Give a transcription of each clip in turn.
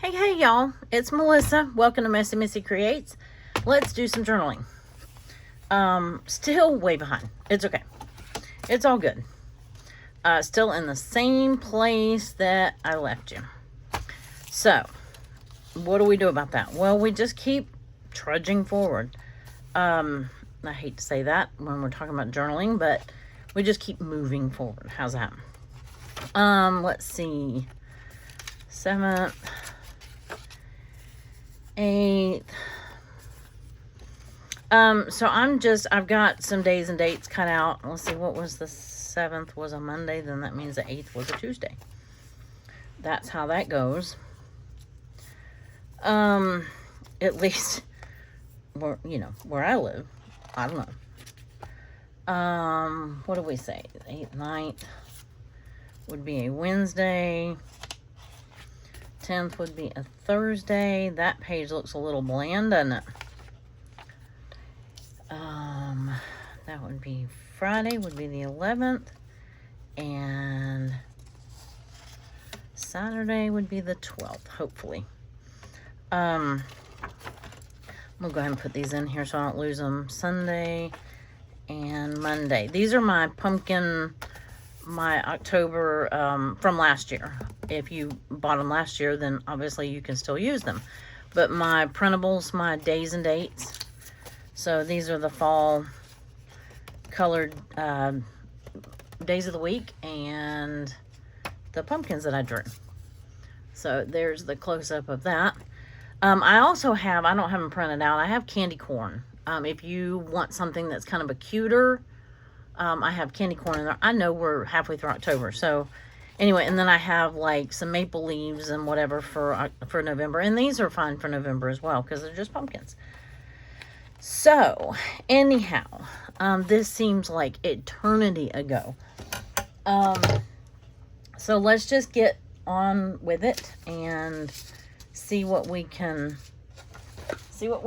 Hey y'all, it's Melissa. Welcome to Messy Missy Creates. Let's do some journaling. Still way behind. It's okay. It's all good. Still in the same place that I left you. So, what do we do about that? Well, we just keep trudging forward. I hate to say that when we're talking about journaling, but we just keep moving forward. How's that? Let's see. 7th, 8th. So I've got some days and dates cut out. Let's see, what was the 7th was a Monday, then that means the 8th was a Tuesday. That's how that goes. At least where I live. I don't know. What do we say? 8th, 9th would be a Wednesday. 10th would be a Thursday. That page looks a little bland, doesn't it? That would be Friday, would be the 11th. And Saturday would be the 12th, hopefully. I'm going to go ahead and put these in here so I don't lose them. Sunday and Monday. These are my pumpkin, my October from last year. If you bought them last year, then obviously you can still use them. But my printables, my days and dates. So these are the fall colored days of the week and the pumpkins that I drew. So there's the close-up of that. I also have, I don't have them printed out, I have candy corn. If you want something that's kind of a cuter, I have candy corn in there. I know we're halfway through October, so anyway, and then I have like some maple leaves and whatever for November. And these are fine for November as well because they're just pumpkins. So, anyhow, this seems like eternity ago. So let's just get on with it and see what we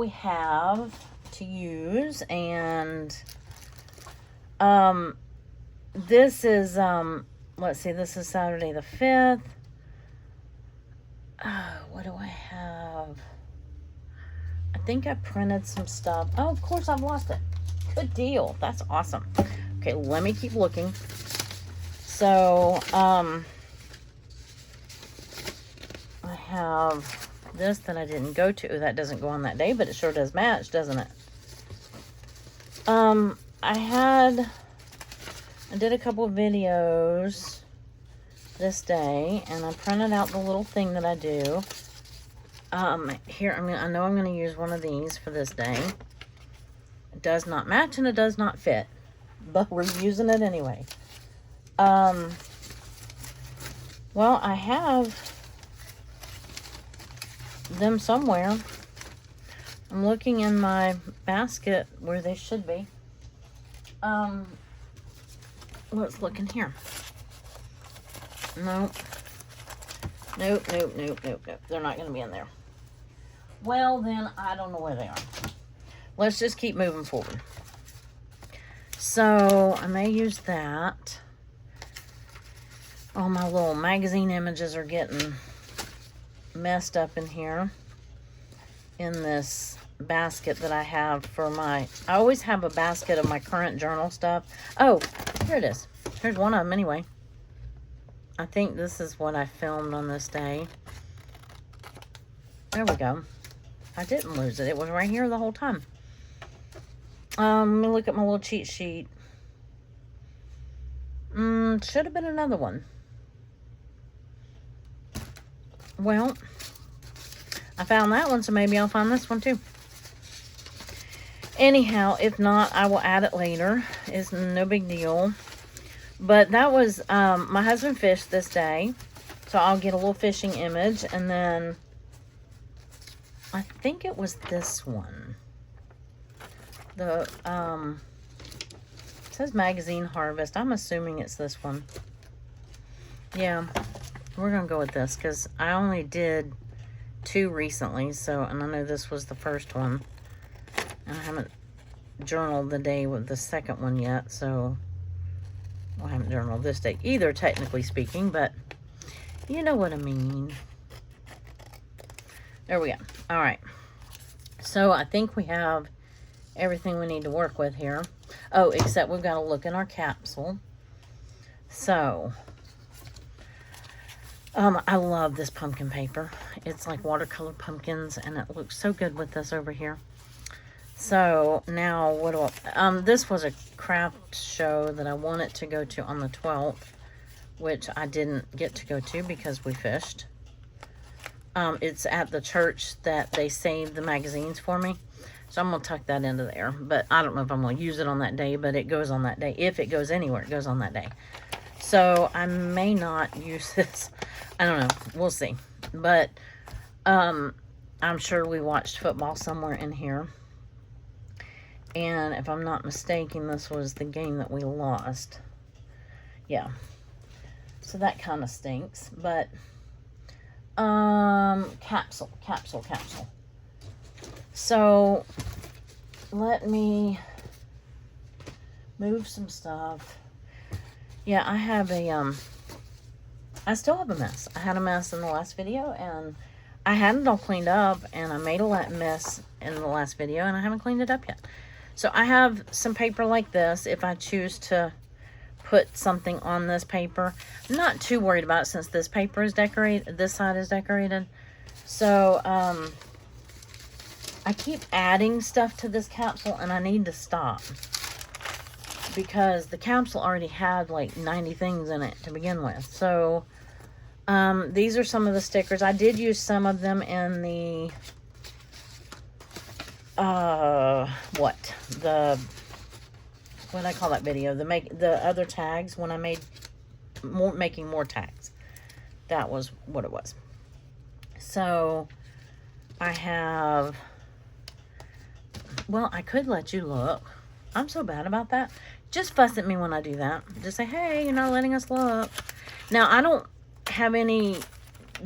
have to use. And this is let's see, this is Saturday the 5th. What do I have? I think I printed some stuff. Oh, of course I've lost it. Good deal. That's awesome. Okay, let me keep looking. So, I have this that I didn't go to. That doesn't go on that day, but it sure does match, doesn't it? I did a couple of videos this day, and I printed out the little thing that I do. Here, I know I'm going to use one of these for this day. It does not match and it does not fit, but we're using it anyway. Well, I have them somewhere. I'm looking in my basket where they should be. Let's look in here. Nope. Nope. They're not going to be in there. Well, then, I don't know where they are. Let's just keep moving forward. So, I may use that. All my little magazine images are getting messed up in here. In this basket that I have for I always have a basket of my current journal stuff. Oh, here it is. Here's one of them anyway. I think this is what I filmed on this day. There we go. I didn't lose it. It was right here the whole time. Let me look at my little cheat sheet. Should have been another one. Well, I found that one, so maybe I'll find this one too. Anyhow, if not, I will add it later. It's no big deal. But that was, my husband fished this day. So I'll get a little fishing image. And then, I think it was this one. It says Magazine Harvest. I'm assuming it's this one. Yeah, we're going to go with this. Because I only did 2 recently. So, and I know this was the first one. And I haven't journaled the day with the second one yet. So, well, I haven't journaled this day either, technically speaking, but you know what I mean. There we go. All right. So I think we have everything we need to work with here. Oh, except we've got to look in our capsule. So, I love this pumpkin paper. It's like watercolor pumpkins, and it looks so good with this over here. So now what do I, this was a craft show that I wanted to go to on the 12th, which I didn't get to go to because we fished. It's at the church that they saved the magazines for me. So I'm going to tuck that into there. But I don't know if I'm going to use it on that day, but it goes on that day. If it goes anywhere, it goes on that day. So I may not use this. I don't know. We'll see. But I'm sure we watched football somewhere in here. And if I'm not mistaken, this was the game that we lost. Yeah. So that kind of stinks. But, capsule. So, let me move some stuff. Yeah, I have a, I still have a mess. I had a mess in the last video, and I had it all cleaned up, and I made a mess in the last video, and I haven't cleaned it up yet. So I have some paper like this. If I choose to put something on this paper, I'm not too worried about it since this paper is decorated, this side is decorated. So, I keep adding stuff to this capsule, and I need to stop. Because the capsule already had like 90 things in it to begin with. So, these are some of the stickers. I did use some of them in the, what did I call that video? The other tags, when I made making more tags. That was what it was. So, I have, well, I could let you look. I'm so bad about that. Just fuss at me when I do that. Just say, hey, you're not letting us look. Now, I don't have any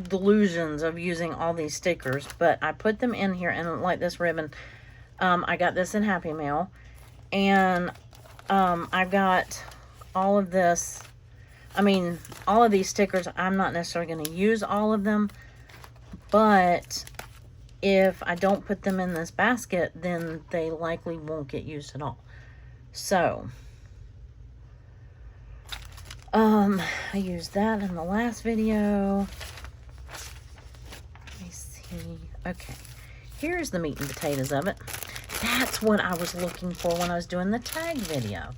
delusions of using all these stickers, but I put them in here, and like this ribbon, I got this in Happy Mail, and I've got all of this. I mean, all of these stickers, I'm not necessarily going to use all of them, but if I don't put them in this basket, then they likely won't get used at all. So, I used that in the last video. Let me see. Okay. Here's the meat and potatoes of it. That's what I was looking for when I was doing the tag video.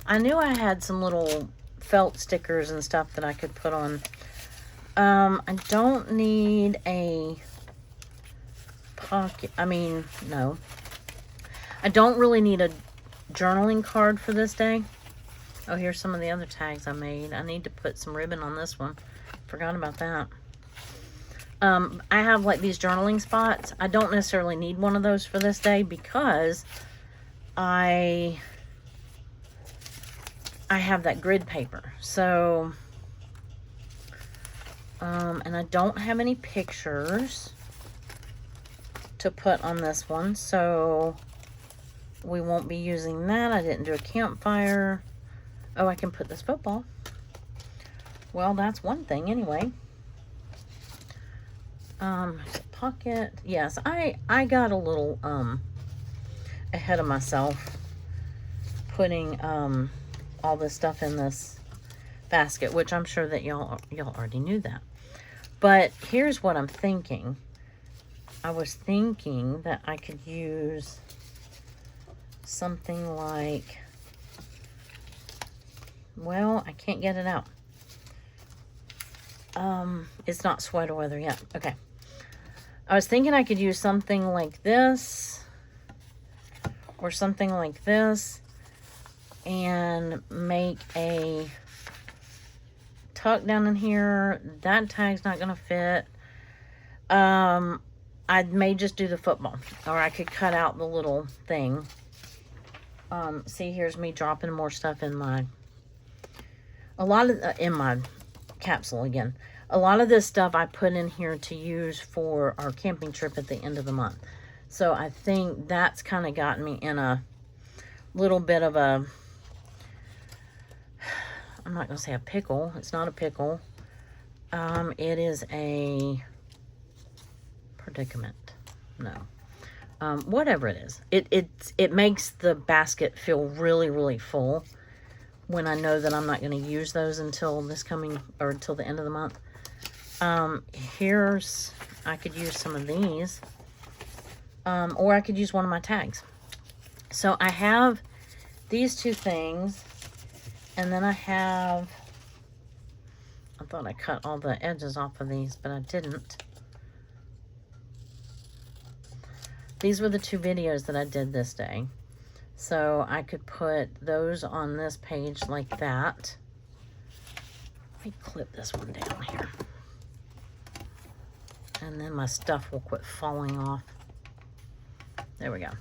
I knew I had some little felt stickers and stuff that I could put on. I don't need a pocket. I mean, no. I don't really need a journaling card for this day. Oh, here's some of the other tags I made. I need to put some ribbon on this one. Forgot about that. I have like these journaling spots. I don't necessarily need one of those for this day because I have that grid paper. So, and I don't have any pictures to put on this one. So, we won't be using that. I didn't do a campfire. Oh, I can put this football. Well, that's one thing anyway. Pocket. Yes, I got a little ahead of myself putting all this stuff in this basket, which I'm sure that y'all already knew that. But here's what I'm thinking. I was thinking that I could use something like, well, I can't get it out. It's not sweater weather yet. Okay. I was thinking I could use something like this or something like this and make a tuck down in here. That tag's not going to fit. I may just do the football, or I could cut out the little thing. See, here's me dropping more stuff in my, in my capsule again. A lot of this stuff I put in here to use for our camping trip at the end of the month. So I think that's kind of gotten me in a little bit of a, I'm not going to say a pickle. It's not a pickle. It is a predicament. No. Whatever it is. It makes the basket feel really, really full when I know that I'm not going to use those until until the end of the month. I could use some of these. Or I could use one of my tags. So I have these two things. And then I thought I cut all the edges off of these, but I didn't. These were the two videos that I did this day. So I could put those on this page like that. Let me clip this one down here. And then my stuff will quit falling off. There we go.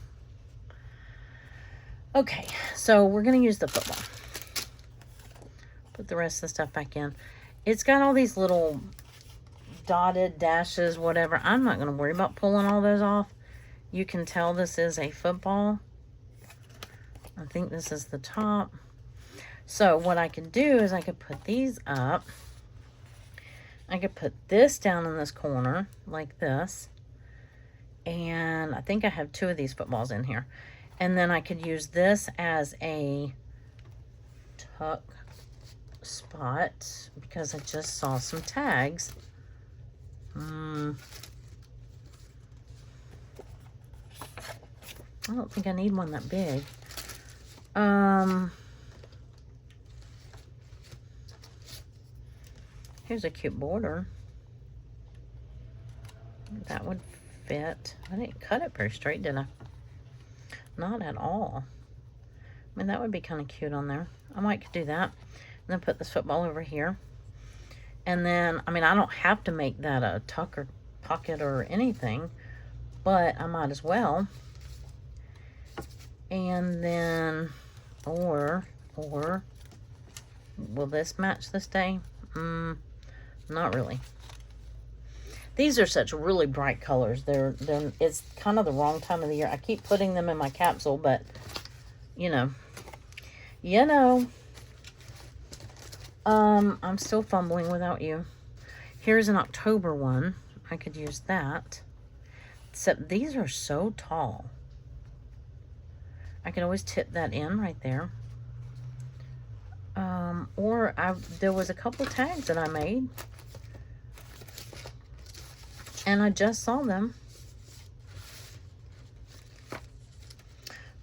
Okay, so we're going to use the football. Put the rest of the stuff back in. It's got all these little dotted dashes, whatever. I'm not going to worry about pulling all those off. You can tell this is a football. I think this is the top. So what I could do is I could put these up. I could put this down in this corner like this. And I think I have two of these footballs in here. And then I could use this as a tuck spot because I just saw some tags. I don't think I need one that big. Here's a cute border. That would fit. I didn't cut it very straight, did I? Not at all. I mean, that would be kind of cute on there. I might do that. And then put this football over here. And then, I mean, I don't have to make that a tuck or pocket or anything, but I might as well. And then, or, will this match this day? Not really. These are such really bright colors. It's kind of the wrong time of the year. I keep putting them in my capsule, but, you know. I'm still fumbling without you. Here's an October one. I could use that. Except these are so tall. I could always tip that in right there. There was a couple tags that I made. And I just saw them.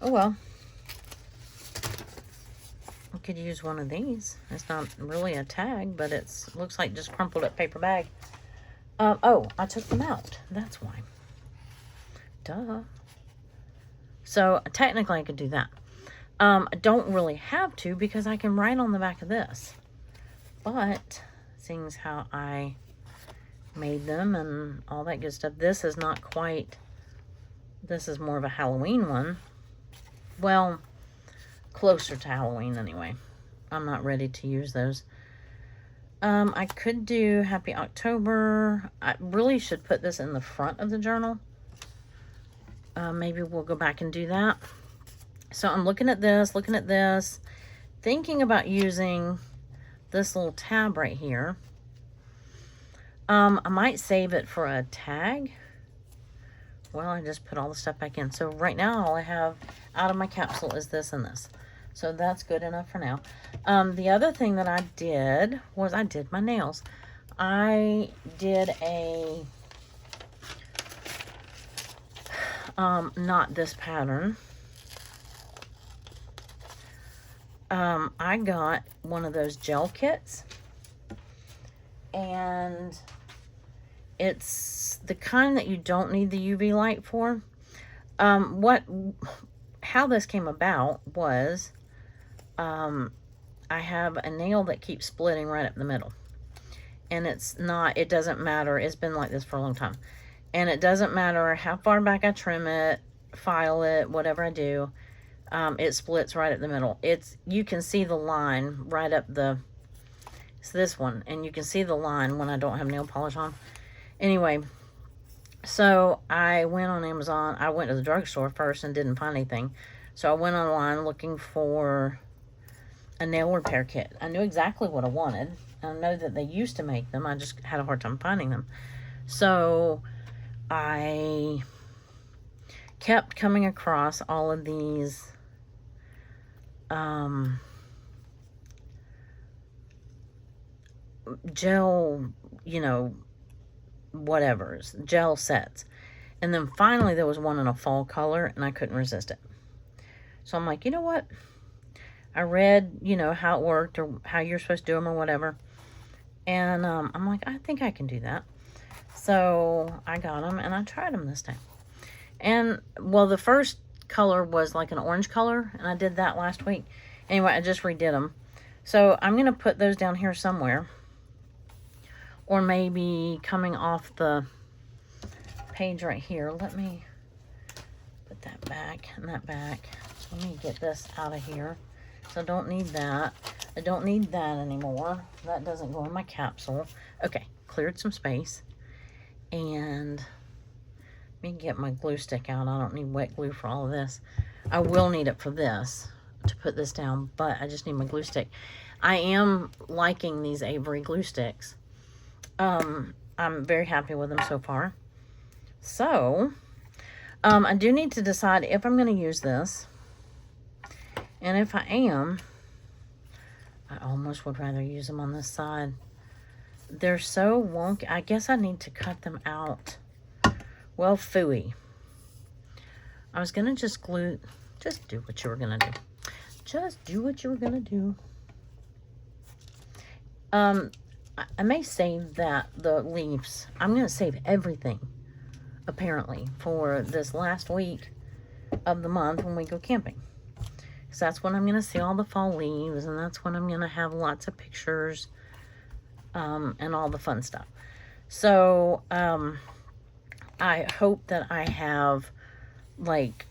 Oh well. I could use one of these. It's not really a tag, but it looks like just crumpled up paper bag. Oh, I took them out. That's why. Duh. So technically I could do that. I don't really have to because I can write on the back of this. But seeing as how I made them and all that good stuff, this is not quite, this is more of a Halloween one. Well, closer to Halloween anyway. I'm not ready to use those. I could do Happy October. I really should put this in the front of the journal. Maybe we'll go back and do that. So I'm looking at this, thinking about using this little tab right here. I might save it for a tag. Well, I just put all the stuff back in. So right now, all I have out of my capsule is this and this. So that's good enough for now. The other thing that I did was I did my nails. I did a, not this pattern. I got one of those gel kits. And it's the kind that you don't need the UV light for. How this came about was, I have a nail that keeps splitting right up the middle. And it doesn't matter. It's been like this for a long time. And it doesn't matter how far back I trim it, file it, whatever I do. It splits right up the middle. You can see the line right up it's this one, and you can see the line when I don't have nail polish on. Anyway, so I went on Amazon. I went to the drugstore first and didn't find anything. So I went online looking for a nail repair kit. I knew exactly what I wanted. I know that they used to make them. I just had a hard time finding them. So I kept coming across all of these gel, you know, whatevers, gel sets. And then finally there was one in a fall color, and I couldn't resist it. So I'm like, you know what? I read, you know, how it worked or how you're supposed to do them or whatever. And I'm like, I think I can do that. So I got them and I tried them this time. And, well, the first color was like an orange color, and I did that last week. Anyway, I just redid them. So I'm going to put those down here somewhere. Or maybe coming off the page right here. Let me put that back and that back. Let me get this out of here. So I don't need that. I don't need that anymore. That doesn't go in my capsule. Okay, cleared some space. And let me get my glue stick out. I don't need wet glue for all of this. I will need it for this, to put this down, but I just need my glue stick. I am liking these Avery glue sticks. I'm very happy with them so far. So, I do need to decide if I'm going to use this. And if I am, I almost would rather use them on this side. They're so wonky. I guess I need to cut them out. Well, phooey. I was going to just glue. Just do what you were going to do. Just do what you were going to do. I may save the leaves. I'm going to save everything, apparently, for this last week of the month when we go camping. So that's when I'm going to see all the fall leaves, and that's when I'm going to have lots of pictures and all the fun stuff. So I hope that I have, like,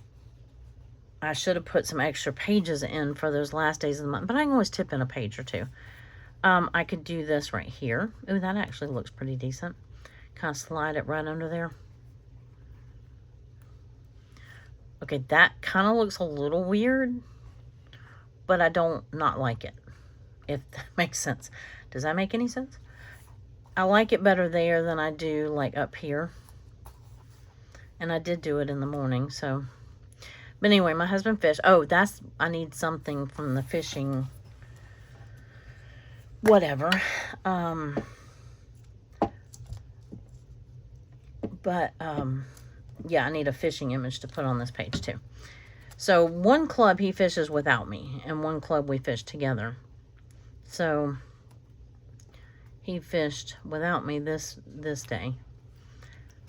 I should have put some extra pages in for those last days of the month, but I can always tip in a page or two. I could do this right here. Ooh, that actually looks pretty decent. Kind of slide it right under there. Okay, that kind of looks a little weird, but I don't not like it, if that makes sense. Does that make any sense? I like it better there than I do, like, up here. And I did do it in the morning, so. But anyway, my husband fished. Oh, I need something from the fishing whatever. Yeah, I need a fishing image to put on this page too. So one club he fishes without me, and one club we fish together. So he fished without me this day,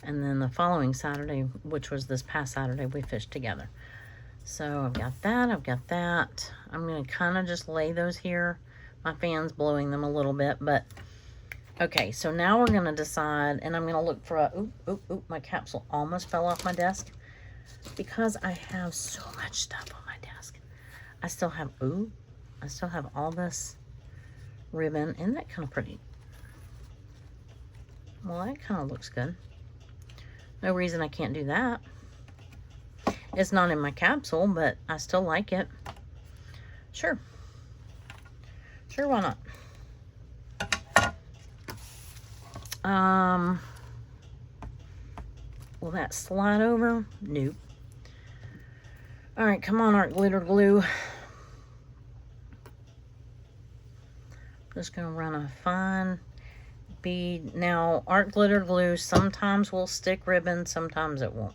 and then the following Saturday, which was this past Saturday, we fished together. So I've got that, I've got that. I'm going to kind of just lay those here. My fan's blowing them a little bit, but okay, so now we're going to decide, and I'm going to look for a, my capsule almost fell off my desk because I have so much stuff on my desk. I still have all this ribbon. Isn't that kind of pretty? Well, that kind of looks good. No reason I can't do that. It's not in my capsule, but I still like it. Sure. Sure, why not? Will that slide over? Nope. All right, come on, art glitter glue. Just gonna run a fine bead. Now, art glitter glue sometimes will stick ribbon, sometimes it won't.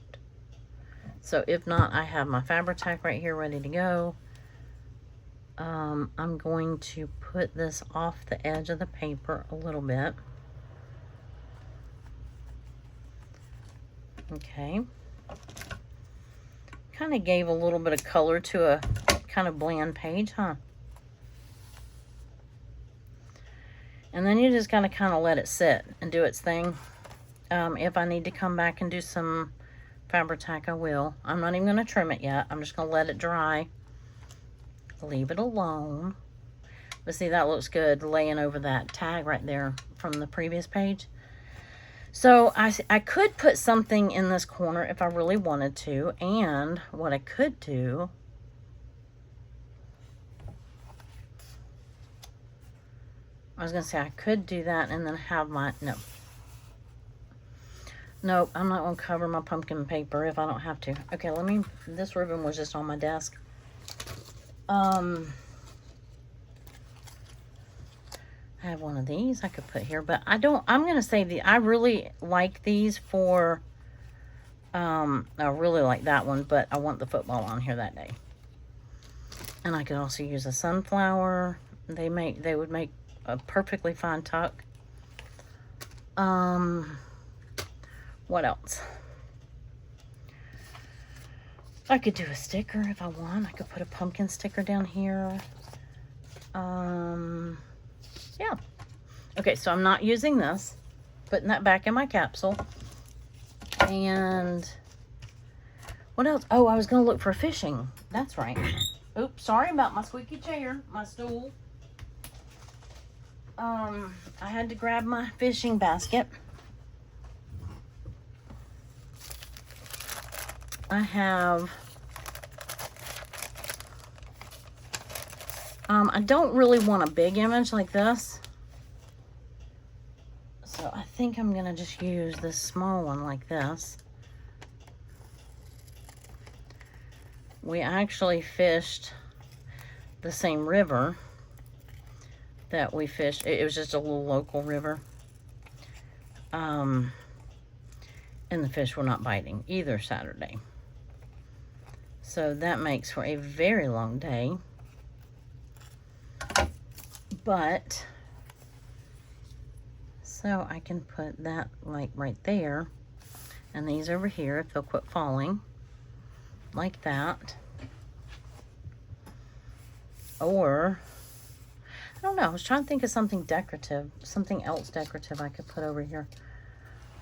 So if not, I have my Fabri-Tac right here ready to go. I'm going to put this off the edge of the paper a little bit. Okay. Kind of gave a little bit of color to a kind of bland page, huh? And then you just gotta kind of let it sit and do its thing. If I need to come back and do some Fabri-Tac, I will. I'm not even gonna trim it yet. I'm just gonna let it dry. Leave it alone. But see, that looks good laying over that tag right there from the previous page. So I could put something in this corner if I really wanted to. And what I could do, I was going to say I could do that and then have my, no. Nope, I'm not going to cover my pumpkin paper if I don't have to. Okay, this ribbon was just on my desk. I have one of these I could put here, but I'm going to save I really like these for, I really like that one, but I want the football on here that day. And I could also use a sunflower. They would make a perfectly fine tuck. What else? I could do a sticker if I want. I could put a pumpkin sticker down here. Yeah. Okay, so I'm not using this. Putting that back in my capsule. And what else? Oh, I was going to look for fishing. That's right. Oops, sorry about my squeaky chair, my stool. I had to grab my fishing basket. I have, I don't really want a big image like this. So I think I'm going to just use this small one like this. We actually fished the same river that we fished. It was just a little local river. And the fish were not biting either Saturday. So that makes for a very long day. But, so I can put that like right there. And these over here, if they'll quit falling. Like that. Or, I don't know, I was trying to think of something decorative. Something else decorative I could put over here.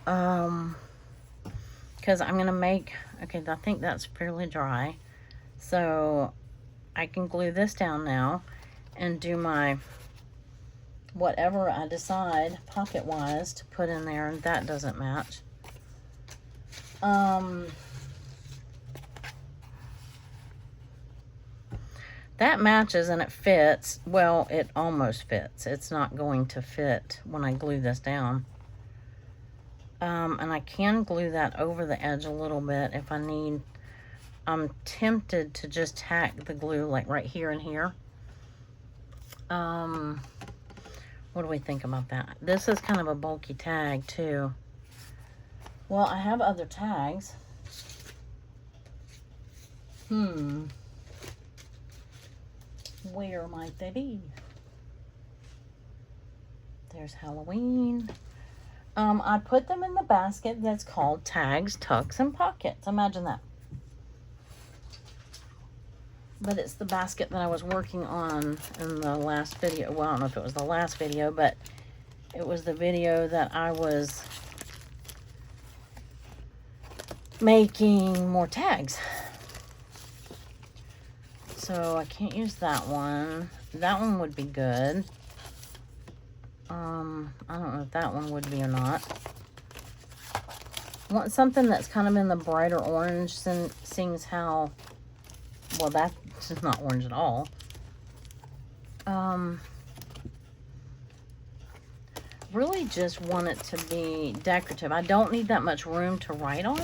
Because I'm going to make, okay, I think that's fairly dry. So I can glue this down now and do my, whatever I decide pocket-wise to put in there, and that doesn't match. That matches and it fits. Well, it almost fits. It's not going to fit when I glue this down. And I can glue that over the edge a little bit if I need. I'm tempted to just tack the glue like right here and here. What do we think about that? This is kind of a bulky tag too. Well, I have other tags. Where might they be? There's Halloween. I put them in the basket that's called Tags, Tucks, and Pockets. Imagine that. But it's the basket that I was working on in the last video. Well, I don't know if it was the last video, but it was the video that I was making more tags. So I can't use that one. That one would be good. I don't know if that one would be or not. I want something that's kind of in the brighter orange, seeing as how, well, that's just not orange at all. Really just want it to be decorative. I don't need that much room to write on.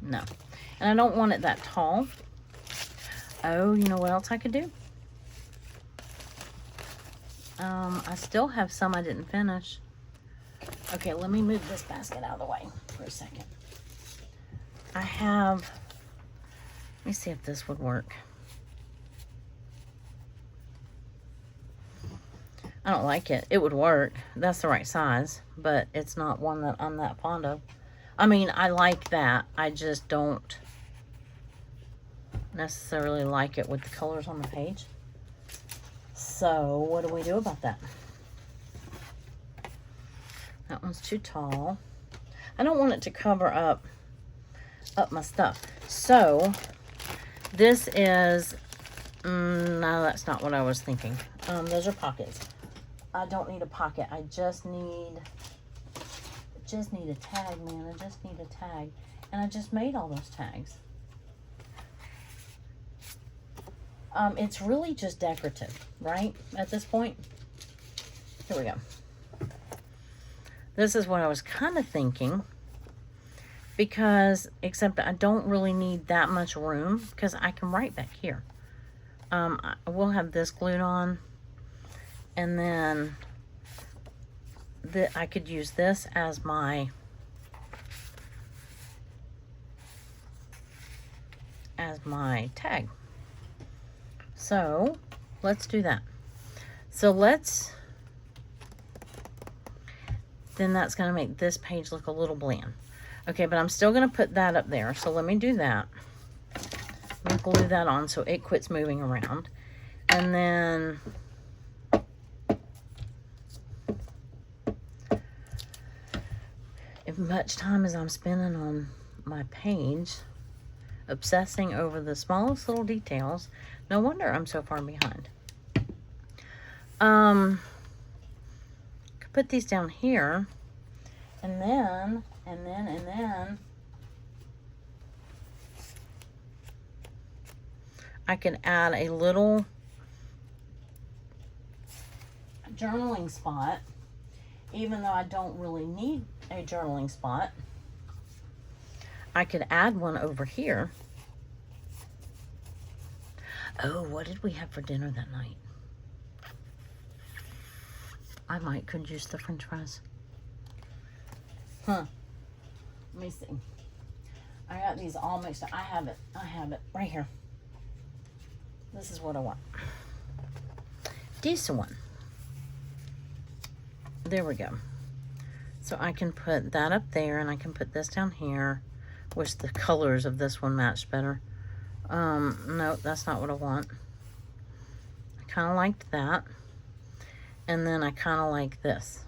No. And I don't want it that tall. Oh, you know what else I could do? I still have some I didn't finish. Okay, let me move this basket out of the way for a second. I have, let me see if this would work. I don't like it. It would work. That's the right size, but it's not one that I'm that fond of. I mean, I like that. I just don't necessarily like it with the colors on the page. So what do we do about that? That one's too tall. I don't want it to cover up my stuff. So this is, no, that's not what I was thinking. Those are pockets. I don't need a pocket. I just need a tag, man. I just need a tag. And I just made all those tags. It's really just decorative, right? At this point. Here we go. This is what I was kind of thinking, because, except I don't really need that much room, because I can write back here. I will have this glued on, and then I could use this as my tag. So let's do that. So then that's going to make this page look a little bland. Okay, but I'm still going to put that up there. So let me do that. Let me glue that on so it quits moving around. And then as much time as I'm spending on my page obsessing over the smallest little details, no wonder I'm so far behind. Could put these down here, and then I could add a little journaling spot, even though I don't really need a journaling spot. I could add one over here. Oh, what did we have for dinner that night? I could use the French fries. Let me see. I got these all mixed up. I have it right here. This is what I want. Decent one. There we go. So I can put that up there, and I can put this down here. Wish the colors of this one matched better. No, that's not what I want. I kind of liked that. And then I kind of like this.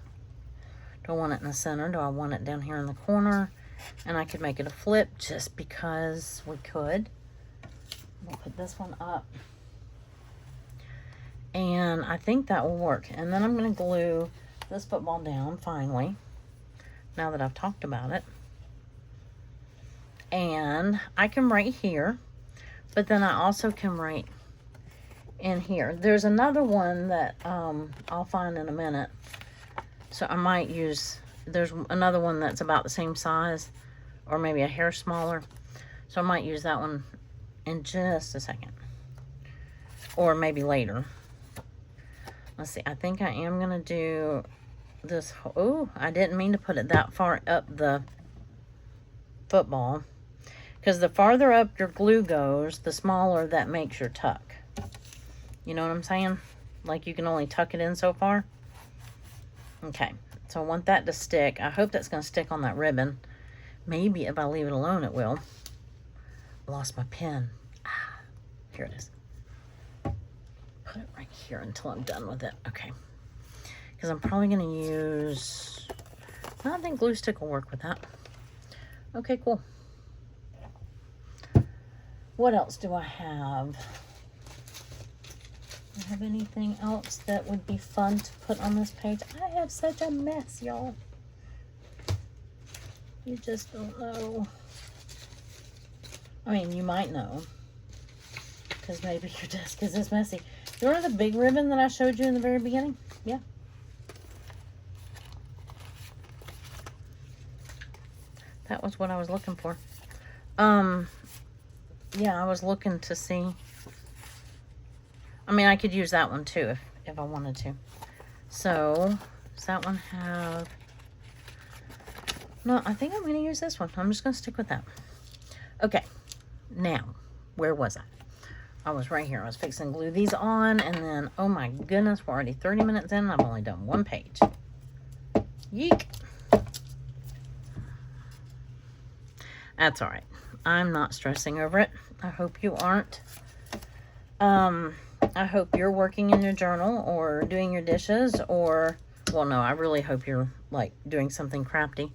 Don't want it in the center. Do I want it down here in the corner? And I could make it a flip just because we could. We'll put this one up. And I think that will work. And then I'm going to glue this football down finally, now that I've talked about it. And I can write here, but then I also can write in here. There's another one that I'll find in a minute. So I might use, there's another one that's about the same size, or maybe a hair smaller. So I might use that one in just a second. Or maybe later. Let's see, I think I am going to do this. Oh, I didn't mean to put it that far up the football. Because the farther up your glue goes, the smaller that makes your tuck. You know what I'm saying? Like you can only tuck it in so far. Okay, so I want that to stick. I hope that's going to stick on that ribbon. Maybe if I leave it alone, it will. Lost my pen. Ah, here it is. Put it right here until I'm done with it. Okay. Because I'm probably going to use... I think glue stick will work with that. Okay, cool. What else do I have? Do I have anything else that would be fun to put on this page? I have such a mess, y'all. You just don't know. I mean, you might know. Because maybe your desk is this messy. You remember the big ribbon that I showed you in the very beginning? Yeah. That was what I was looking for. Yeah, I was looking to see. I mean, I could use that one too if I wanted to. So, does that one have... No, I think I'm going to use this one. I'm just going to stick with that. Okay. Now, where was I? I was right here. I was fixing to glue these on, and then, oh my goodness, we're already 30 minutes in, and I've only done one page. Yeek. That's all right. I'm not stressing over it. I hope you aren't. I hope you're working in your journal or doing your dishes, or, well, no, I really hope you're, like, doing something crafty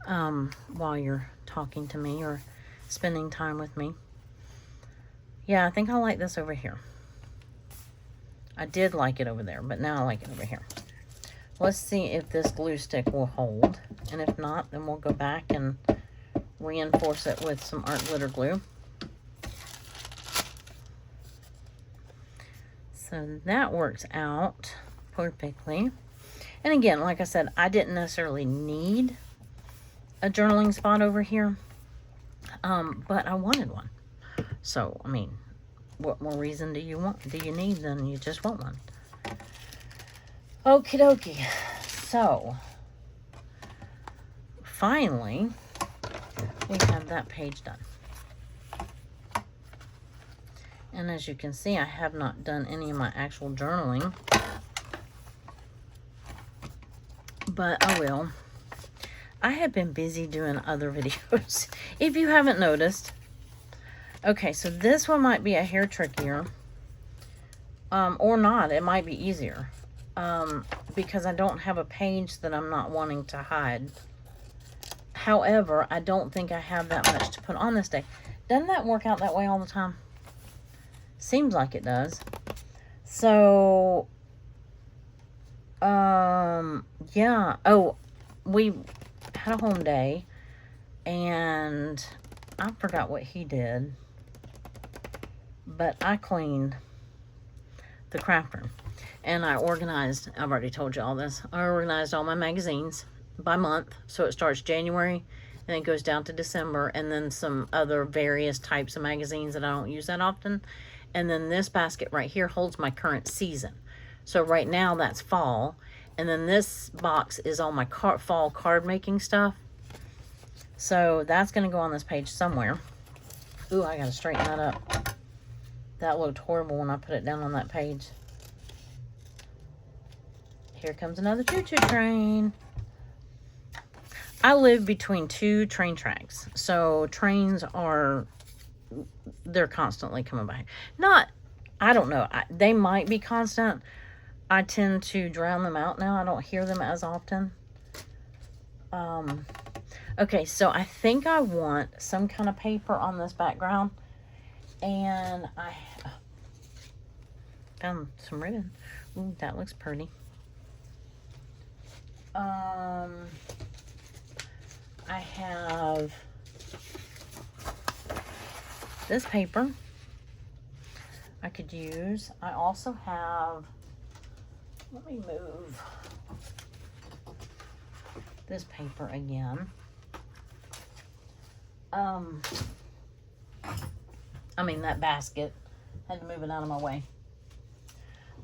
while you're talking to me or spending time with me. Yeah, I think I like this over here. I did like it over there, but now I like it over here. Let's see if this glue stick will hold. And if not, then we'll go back and reinforce it with some art glitter glue. So that works out perfectly. And again, like I said, I didn't necessarily need a journaling spot over here, but I wanted one. So, I mean, what more reason do you need than you just want one? Okie dokie. So, finally, we have that page done. And as you can see, I have not done any of my actual journaling, but I will. I have been busy doing other videos, if you haven't noticed. Okay, so this one might be a hair trickier, or not. It might be easier, because I don't have a page that I'm not wanting to hide. However, I don't think I have that much to put on this day. Doesn't that work out that way all the time? Seems like it does. So, yeah. Oh, we had a home day, and I forgot what he did, but I cleaned the craft room, and I organized, I've already told you all this, I organized all my magazines by month. So it starts January, and it goes down to December, and then some other various types of magazines that I don't use that often. And then this basket right here holds my current season. So right now that's fall. And then this box is all my fall card making stuff. So that's going to go on this page somewhere. Ooh, I got to straighten that up. That looked horrible when I put it down on that page. Here comes another choo-choo train. I live between 2 train tracks. So trains are, they're constantly coming by. Not, I don't know. They might be constant. I tend to drown them out now. I don't hear them as often. Okay, so I think I want some kind of paper on this background. And I found some ribbon. Ooh, that looks pretty. I have this paper I could use. I also have, let me move this paper again. I mean, that basket. Had to move it out of my way.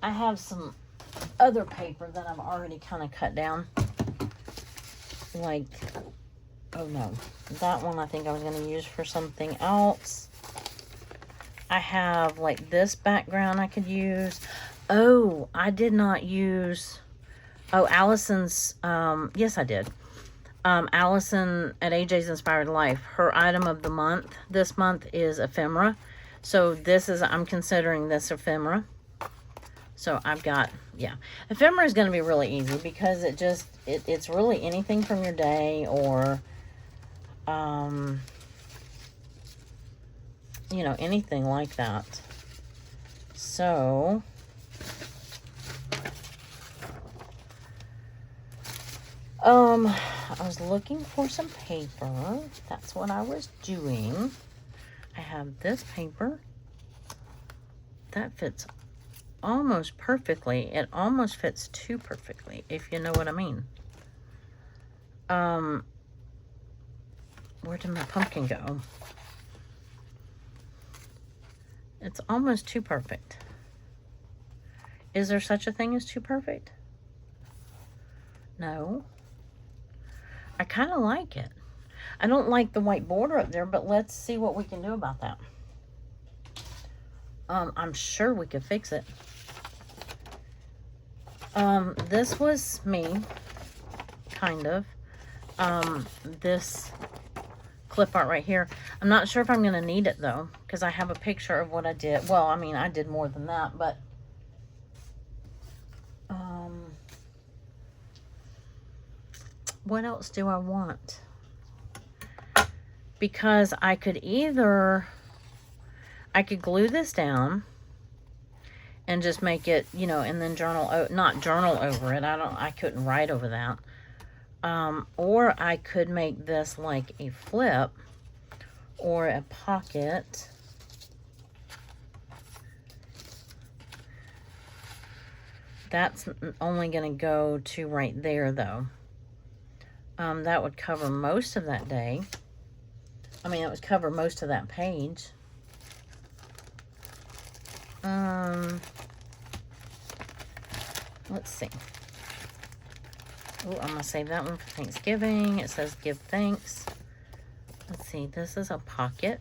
I have some other paper that I've already kind of cut down. Like, oh no, that one I think I was going to use for something else. I have like this background I could use. Oh, I did not use, oh, Allison's, yes I did. Allison at AJ's Inspired Life, her item of the month this month is ephemera. So this is, I'm considering this ephemera. So I've got, yeah, ephemera is going to be really easy because it just, it's really anything from your day, or you know, anything like that. So I was looking for some paper. That's what I was doing. I have this paper. That fits almost perfectly. It almost fits too perfectly, if you know what I mean. Where did my pumpkin go? It's almost too perfect. Is there such a thing as too perfect? No. I kind of like it. I don't like the white border up there, but let's see what we can do about that. I'm sure we could fix it. This was me, kind of. This clip art right here. I'm not sure if I'm going to need it, though, because I have a picture of what I did. Well, I mean, I did more than that, but what else do I want? Because I could either, I could glue this down and just make it, you know, and then not journal over it. I couldn't write over that. Or I could make this like a flip or a pocket. That's only going to go to right there, though. That would cover most of that day. I mean, it would cover most of that page. Let's see. Oh, I'm going to save that one for Thanksgiving. It says give thanks. Let's see. This is a pocket.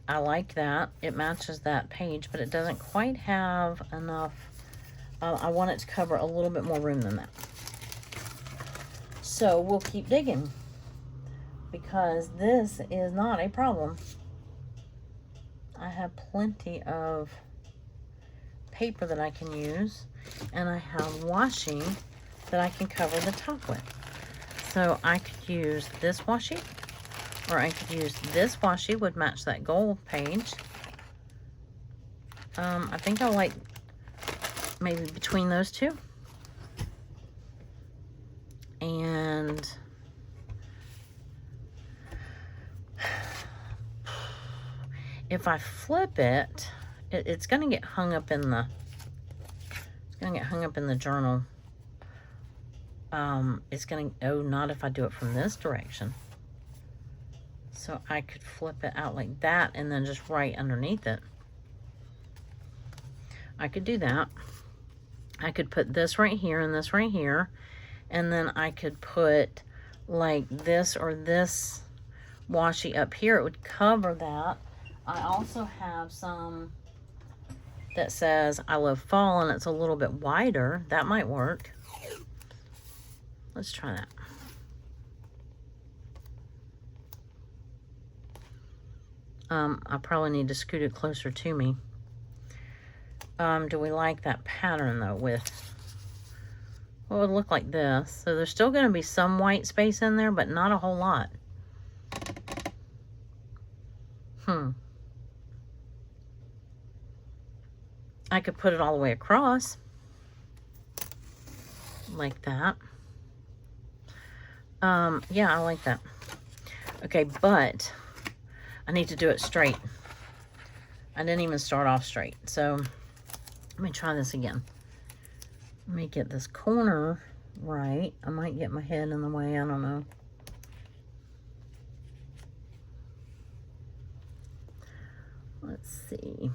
I like that. It matches that page, but it doesn't quite have enough. I want it to cover a little bit more room than that. So we'll keep digging, because this is not a problem. I have plenty of paper that I can use, and I have washi that I can cover the top with. So I could use this washi, or I could use this washi, would match that gold page. I think I like maybe between those two. And if I flip it, it's going to get hung up in the, journal. It's going to, oh, not if I do it from this direction. So I could flip it out like that and then just write underneath it. I could do that. I could put this right here and this right here. And then I could put like this or this washi up here. It would cover that. I also have some that says I love fall, and it's a little bit wider. That might work. Let's try that. I probably need to scoot it closer to me. Do we like that pattern though with, well, it would look like this. So there's still going to be some white space in there, but not a whole lot. I could put it all the way across like that. Yeah, I like that. Okay, but I need to do it straight. I didn't even start off straight. So let me try this again. Let me get this corner right. I might get my head in the way. I don't know. Let's see.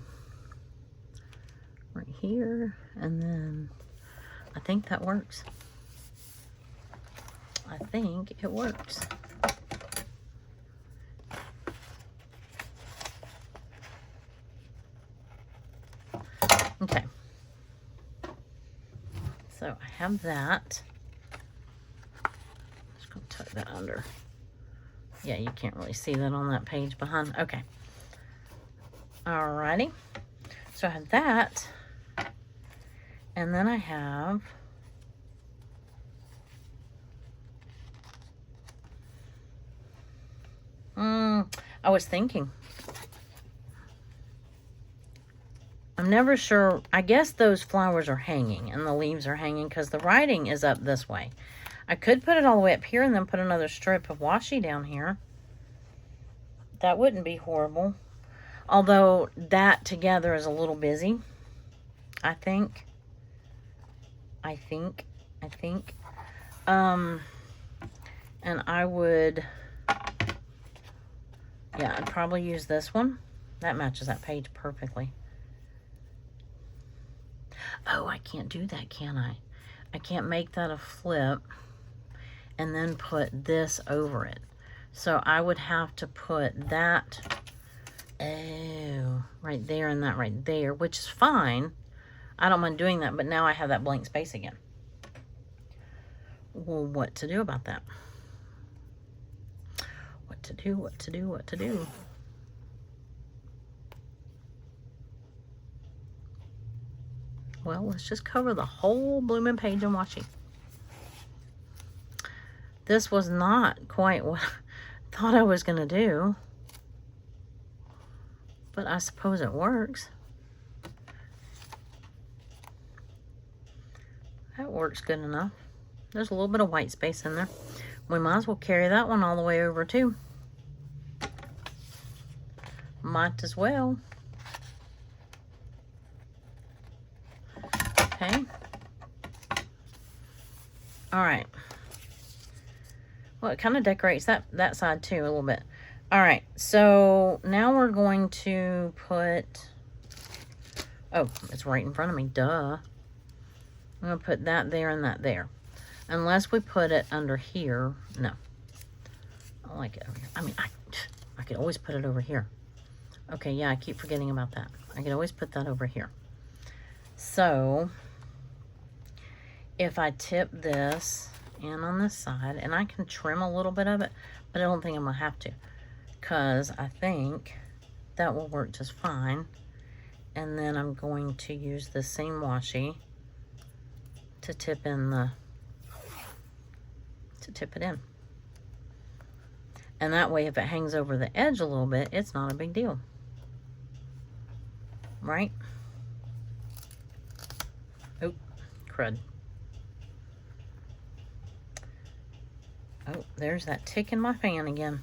Right here. And then I think that works. I think it works. Okay. So I have that. Just gonna tuck that under. Yeah, you can't really see that on that page behind. Okay. Alrighty. So I have that. And then I have I was thinking. I'm never sure. I guess those flowers are hanging and the leaves are hanging because the writing is up this way. I could put it all the way up here and then put another strip of washi down here. That wouldn't be horrible. Although that together is a little busy, I think. And I would, yeah, I'd probably use this one. That matches that page perfectly. Oh, I can't do that, can I? I can't make that a flip and then put this over it. So I would have to put that, oh, right there and that right there, which is fine. I don't mind doing that, but now I have that blank space again. Well, what to do about that? What to do? Well, let's just cover the whole blooming page in washi. This was not quite what I thought I was going to do, but I suppose it works. That works good enough. There's a little bit of white space in there. We might as well carry that one all the way over too. Might as well. All right. Well, it kind of decorates that side too a little bit. All right, so now we're going to put, oh, it's right in front of me, duh. I'm going to put that there and that there. Unless we put it under here. No. I like it over here. I mean, I could always put it over here. Okay, yeah, I keep forgetting about that. I could always put that over here. So, if I tip this in on this side, and I can trim a little bit of it, but I don't think I'm going to have to, because I think that will work just fine. And then I'm going to use the same washi to tip in the, to tip it in. And that way, if it hangs over the edge a little bit, it's not a big deal. Right? Oh, crud. Oh, there's that tick in my fan again.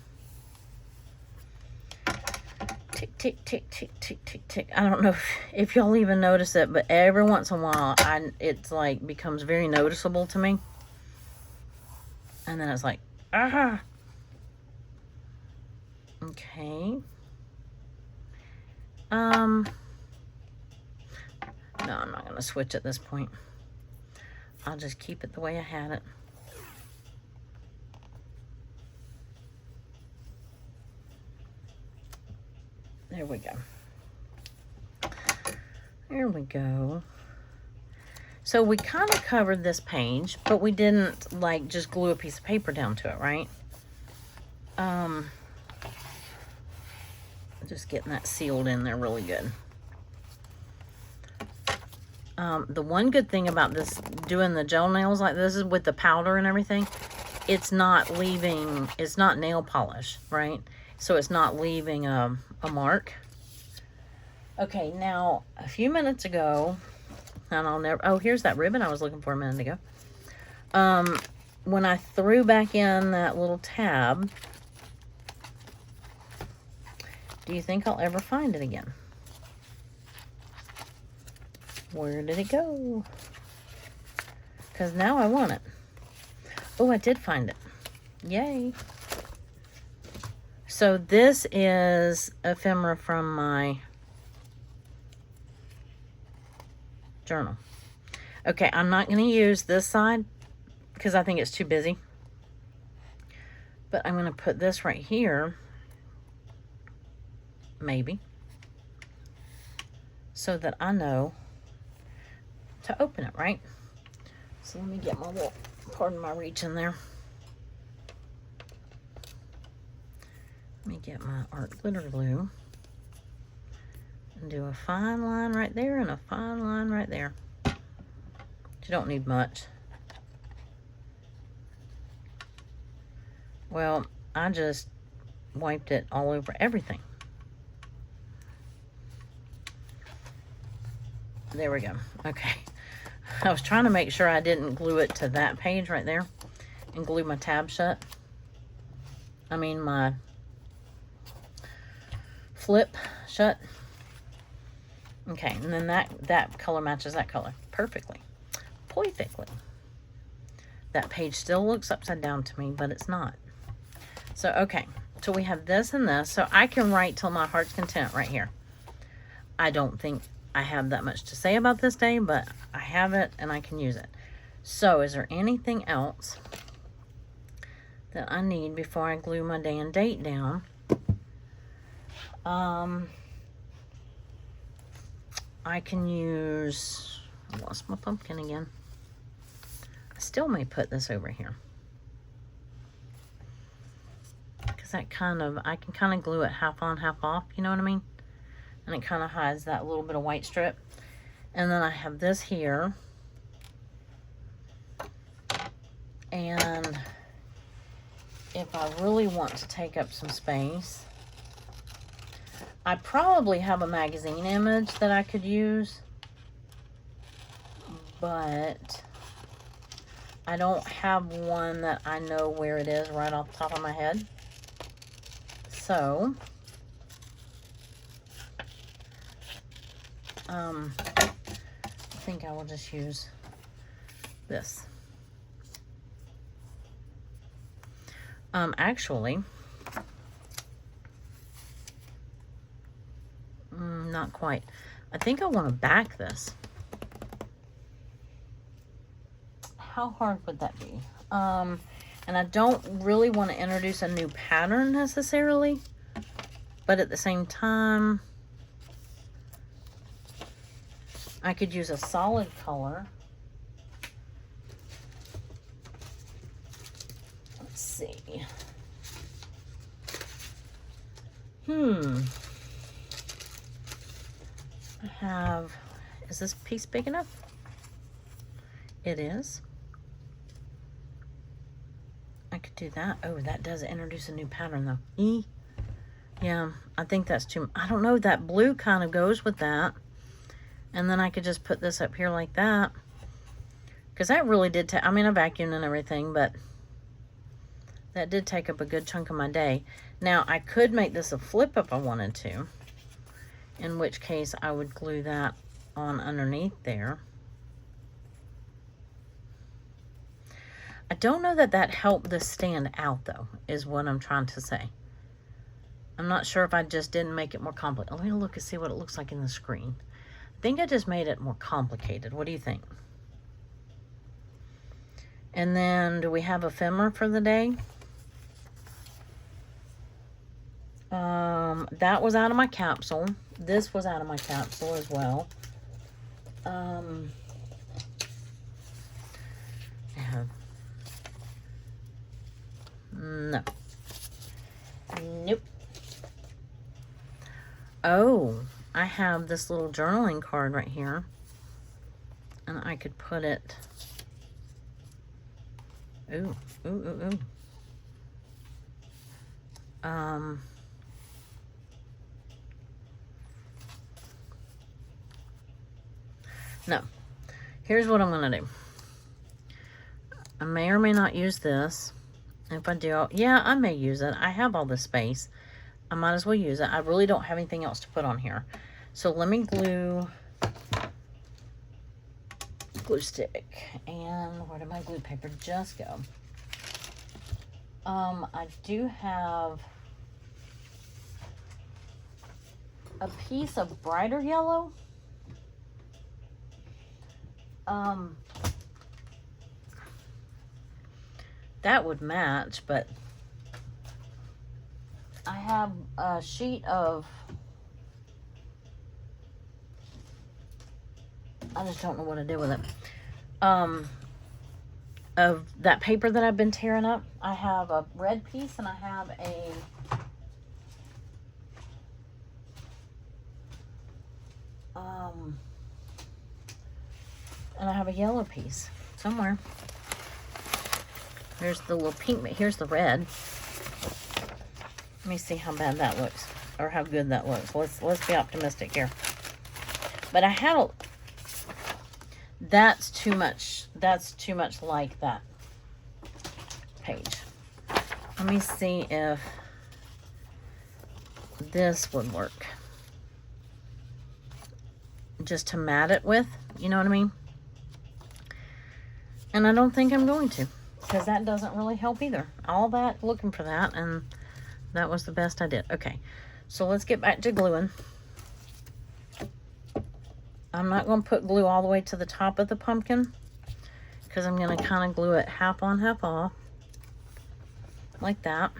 Tick, tick, tick, tick, tick, tick, tick. I don't know if y'all even notice it, but every once in a while, it's like becomes very noticeable to me. And then it's like, ah. Okay. No, I'm not going to switch at this point. I'll just keep it the way I had it. There we go. There we go. So we kind of covered this page, but we didn't like just glue a piece of paper down to it, right? Just getting that sealed in there really good. The one good thing about this, doing the gel nails like this, is with the powder and everything, it's not nail polish, right? So it's not leaving a mark. Okay, now, a few minutes ago, and oh, here's that ribbon I was looking for a minute ago. When I threw back in that little tab, do you think I'll ever find it again? Where did it go? Because now I want it. Oh, I did find it. Yay. So this is ephemera from my journal. Okay, I'm not going to use this side because I think it's too busy. But I'm going to put this right here. Maybe. So that I know to open it, right? So let me get my little, pardon my reach in there. Let me get my art glitter glue and do a fine line right there and a fine line right there. You don't need much. Well, I just wiped it all over everything. There we go. Okay. I was trying to make sure I didn't glue it to that page right there and glue my tab shut. I mean my flip shut. Okay, and then that color matches that color perfectly. Perfectly. That page still looks upside down to me, but it's not. So, okay. So we have this and this. So I can write till my heart's content right here. I don't think I have that much to say about this day, but I have it and I can use it. So is there anything else that I need before I glue my day and date down? I can use, I lost my pumpkin again. I still may put this over here. Because that I can kind of glue it half on, half off, you know what I mean? And it kind of hides that little bit of white strip. And then I have this here. And if I really want to take up some space, I probably have a magazine image that I could use. But I don't have one that I know where it is right off the top of my head. So I think I will just use this. Actually, not quite. I think I want to back this. How hard would that be? And I don't really want to introduce a new pattern necessarily, but at the same time, I could use a solid color. Let's see. I have, is this piece big enough? It is. I could do that. Oh, that does introduce a new pattern though. Yeah, I think that's too, I don't know, that blue kind of goes with that. And then I could just put this up here like that. Because that really did take, I mean, I vacuumed and everything, but that did take up a good chunk of my day. Now, I could make this a flip if I wanted to. In which case, I would glue that on underneath there. I don't know that that helped this stand out, though, is what I'm trying to say. I'm not sure if I just didn't make it more complicated. Let me look and see what it looks like in the screen. I think I just made it more complicated. What do you think? And then, do we have ephemera for the day? That was out of my capsule. This was out of my capsule as well. No. Nope. Oh, I have this little journaling card right here. And I could put it... Ooh, ooh, ooh, ooh. No. Here's what I'm going to do. I may or may not use this. If I do, yeah, I may use it. I have all this space. I might as well use it. I really don't have anything else to put on here. So let me glue stick. And where did my glue paper just go? I do have a piece of brighter yellow. That would match, but I have a sheet of, I just don't know what to do with it, of that paper that I've been tearing up. I have a red piece and I have a yellow piece somewhere. Here's the little pink, here's the red. Let me see how bad that looks, or how good that looks. Let's be optimistic here. But I had that's too much like that page. Let me see if this would work. Just to mat it with, you know what I mean? And I don't think I'm going to, because that doesn't really help either. All that, looking for that, and that was the best I did. Okay, so let's get back to gluing. I'm not going to put glue all the way to the top of the pumpkin, because I'm going to kind of glue it half on, half off, like that.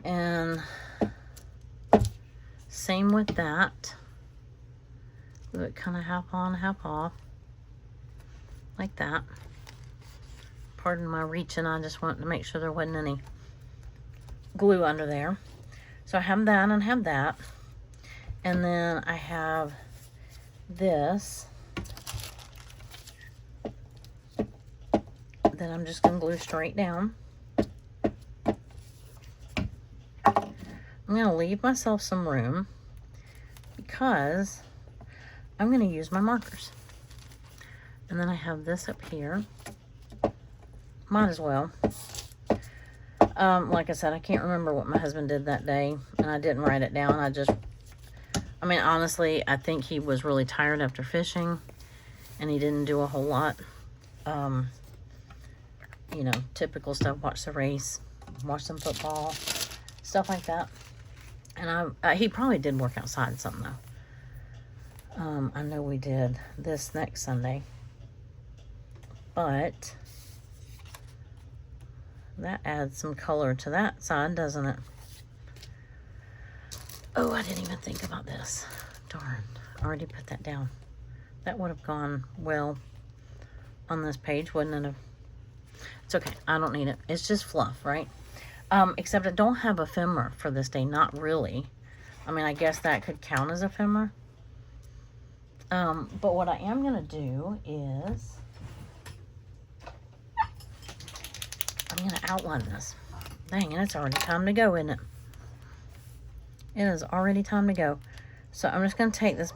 And same with that. Glue it kind of half on, half off, like that. Pardon my reaching, I just wanted to make sure there wasn't any glue under there. So I have that and have that. And then I have this that I'm just going to glue straight down. I'm going to leave myself some room because I'm going to use my markers. And then I have this up here. Might as well. Like I said, I can't remember what my husband did that day, and I didn't write it down. I mean, honestly, I think he was really tired after fishing, and he didn't do a whole lot. you know, typical stuff. Watch the race, watch some football, stuff like that. And he probably did work outside some though. I know we did this next Sunday. But that adds some color to that side, doesn't it? Oh, I didn't even think about this. Darn, I already put that down. That would have gone well on this page, wouldn't it? It's okay, I don't need it. It's just fluff, right? Except I don't have ephemera for this day, not really. I mean, I guess that could count as ephemera. But what I am gonna do is I'm gonna outline this. Dang, and it's already time to go, isn't it? It is already time to go. So I'm just gonna take this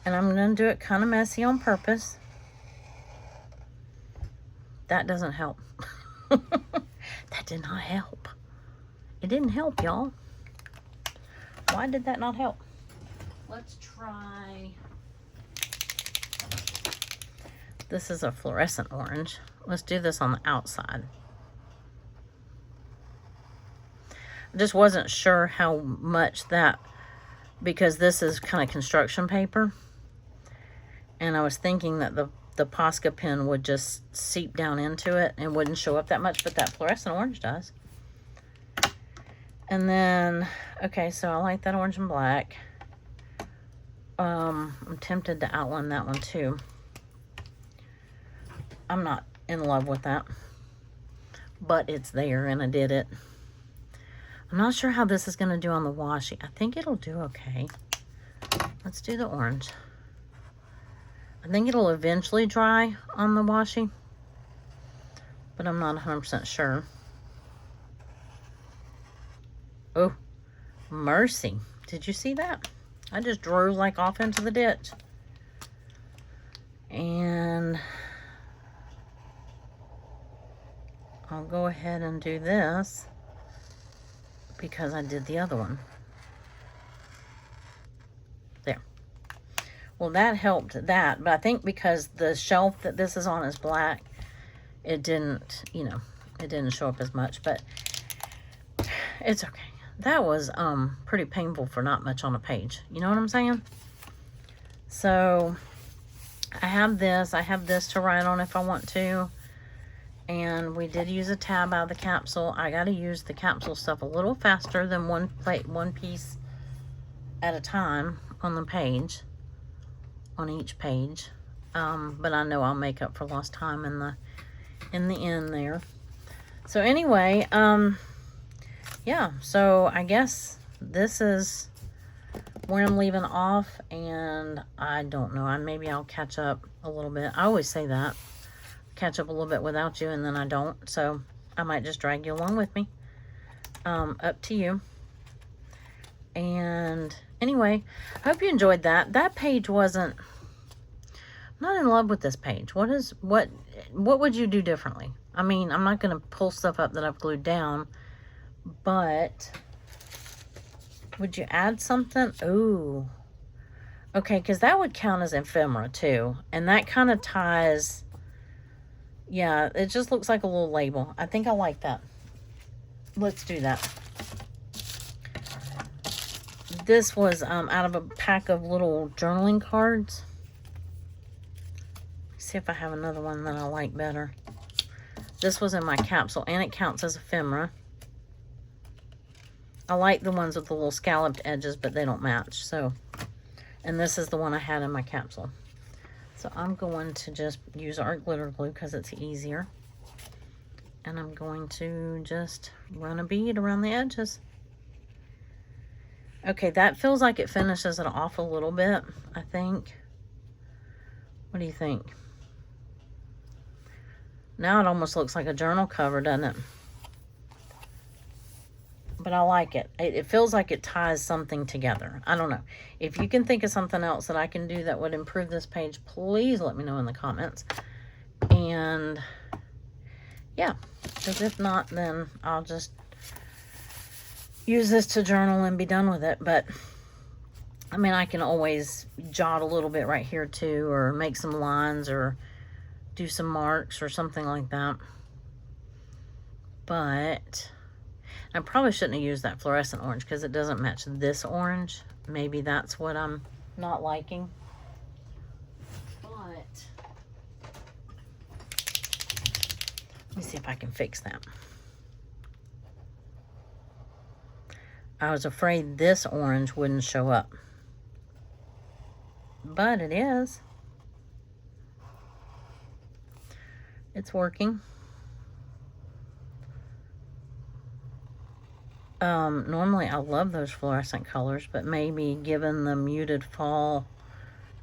and I'm gonna do it kind of messy on purpose. That doesn't help. That did not help. It didn't help, y'all. Why did that not help? Let's try. This is a fluorescent orange. Let's do this on the outside. I just wasn't sure how much that, because this is kind of construction paper. And I was thinking that the Posca pen would just seep down into it and wouldn't show up that much, but that fluorescent orange does. And then, okay, so I like that orange and black. I'm tempted to outline that one too. I'm not in love with that, but it's there and I did it. I'm not sure how this is going to do on the washi. I think it'll do okay. Let's do the orange. I think it'll eventually dry on the washi, but I'm not 100% sure. Oh, mercy. Did you see that? I just drove like off into the ditch. And I'll go ahead and do this because I did the other one. There. Well, that helped that, but I think because the shelf that this is on is black, it didn't, you know, it didn't show up as much, but it's okay. That was pretty painful for not much on a page. You know what I'm saying? So I have this to write on if I want to. And we did use a tab out of the capsule. I got to use the capsule stuff a little faster than one piece at a time on the page, on each page. But I know I'll make up for lost time in the end there. So anyway, yeah, so I guess this is where I'm leaving off, and I don't know, maybe I'll catch up a little bit. I always say that, catch up a little bit without you, and then I don't, so I might just drag you along with me. Up to you. And anyway, I hope you enjoyed that. That page wasn't, I'm not in love with this page. What would you do differently? I mean, I'm not going to pull stuff up that I've glued down, but would you add something? Ooh. Okay, because that would count as ephemera too. And that kind of ties, yeah, it just looks like a little label. I think I like that. Let's do that. This was out of a pack of little journaling cards. Let's see if I have another one that I like better. This was in my capsule, and it counts as ephemera. I like the ones with the little scalloped edges, but they don't match. So, and this is the one I had in my capsule. So I'm going to just use our glitter glue because it's easier. And I'm going to just run a bead around the edges. Okay, that feels like it finishes it off a little bit, I think. What do you think? Now it almost looks like a journal cover, doesn't it? But I like it. It feels like it ties something together. I don't know. If you can think of something else that I can do that would improve this page, please let me know in the comments. And yeah, because if not, then I'll just use this to journal and be done with it. But I mean, I can always jot a little bit right here too, or make some lines, or do some marks or something like that. But I probably shouldn't have used that fluorescent orange because it doesn't match this orange. Maybe that's what I'm not liking. But let me see if I can fix that. I was afraid this orange wouldn't show up. But it is. It's working. Normally I love those fluorescent colors, but maybe given the muted fall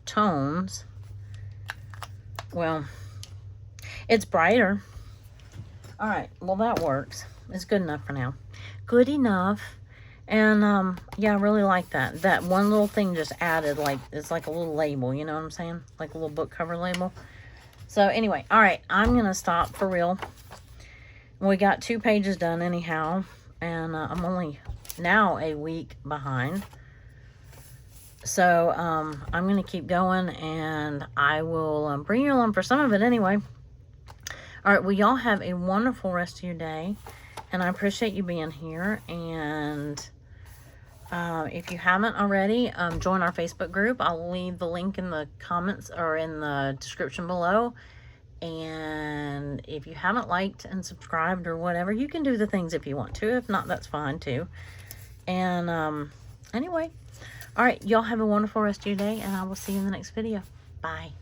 tones, well, it's brighter. All right, well, that works. It's good enough for now. Good enough. And yeah, I really like that. That one little thing just added, like, it's like a little label, you know what I'm saying? Like a little book cover label. So anyway, all right, I'm gonna stop for real. We got 2 pages done anyhow, and I'm only now a week behind. So I'm gonna keep going, and I will bring you along for some of it anyway. All right, well, y'all have a wonderful rest of your day, and I appreciate you being here. And if you haven't already, join our Facebook group. I'll leave the link in the comments or in the description below. And if you haven't liked and subscribed or whatever, you can do the things if you want to. If not, that's fine too. And anyway, all right, y'all have a wonderful rest of your day, and I will see you in the next video. Bye.